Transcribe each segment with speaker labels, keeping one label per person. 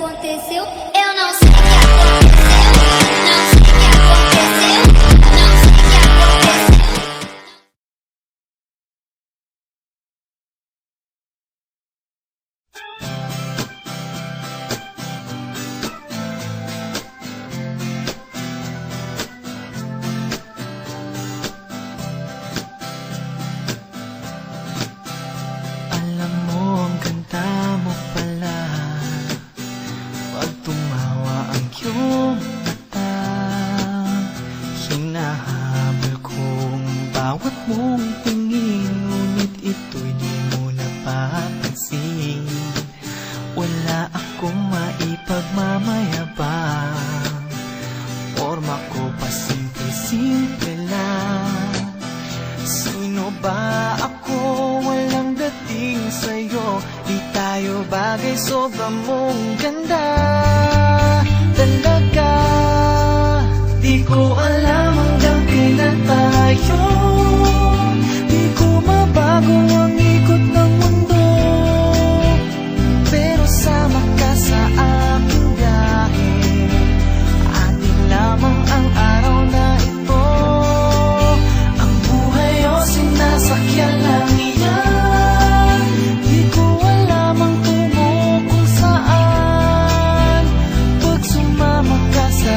Speaker 1: aconteceu, eu não sei o que aconteceu, não sei o que aconteceu, não sei o que aconteceu.
Speaker 2: Alam mo, ang ganda mo pala pag tumawa ang iyong mata. Hinahabol kong bawat mong tingin, ngunit ito'y di mo napapansin. Wala akong maipagmamayabang, forma ko pa simple-simple lang. Sino ba ako? Walang dating sa'yo, di tayo bagay, sobra mong ganda. Talaga, di ko alam hanggang kailan tayo. Di ko mabago ang ikot ng mundo, pero sama ka sa aking biyahe. Atin lamang ang araw na ito. Ang buhay o sinasakyan lang iyan. Di ko alam ang tungo kung saan. Pag sumama ka sa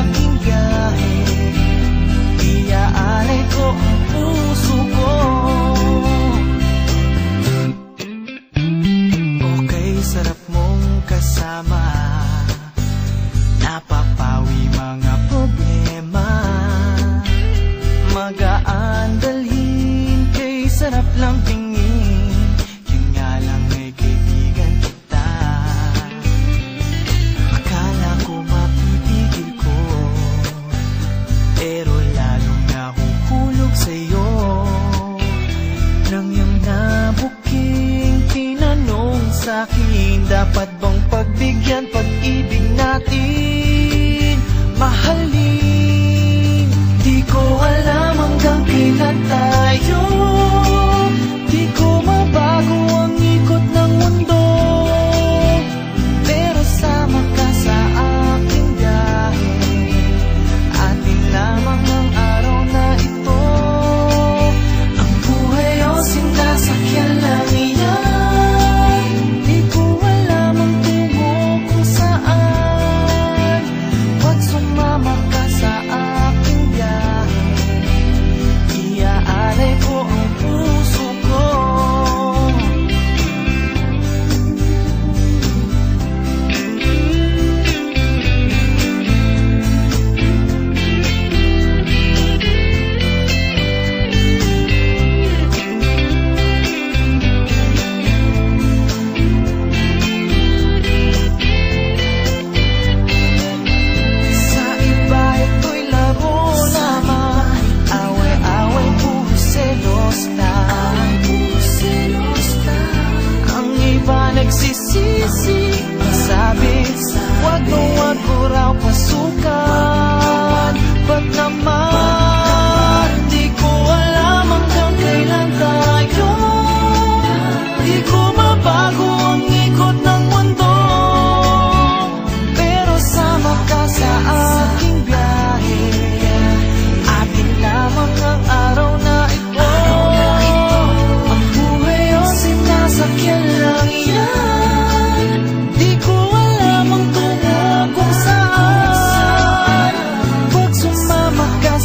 Speaker 2: aking biyahe, iaalay ko ang puso ko. Okay, sarap mong kasama, napapawi mga problema. Magaan dalhin, kay sarap lang tingin. Yun nga lang ay kaibigan kita. Akala ko mapipigil ko, pero lalong nahuhulog sa'yo. Nang iyong nabuking tinanong sa'kin, dapat bang pagbigyan pag-ibig natin? Mahalin, di ko alam hanggang kailan tayo. Di ko mabago ang ikot ng mundo, pero sama ka sa aking biyahe. Atin lamang ang araw na ito. Ang buhay o sinasakyan lang iyan. Di ko alam ang tungo kung saan. Pag sumama ka sa aking biyahe, iaalay ko ang puso ko. Sa iba ito'y laro lamang, away-away, puro selos lang. Ang iba nagsisisi, sabi, wag ko raw pasukan. Ba't naman, di ko alam hanggang kailan tayo. Di ko mabago ang ikot ng mundo, pero sama ka sa aking biyahe. Atin lamang ang araw na ito. Ang buhay o sinasakyan lang iyan. Di ko alam ang tungo kung saan. Pag sumama ka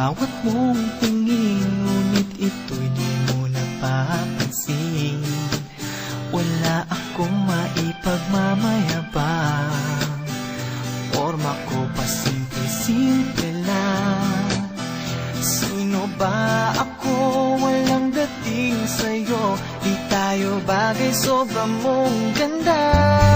Speaker 2: bawat mong tingin, ngunit ito'y di mo napapansin. Wala akong maipagmamayabang, forma ko pa simple-simple lang. Sino ba ako? Walang dating sa'yo. Di tayo bagay, sobrang mong ganda.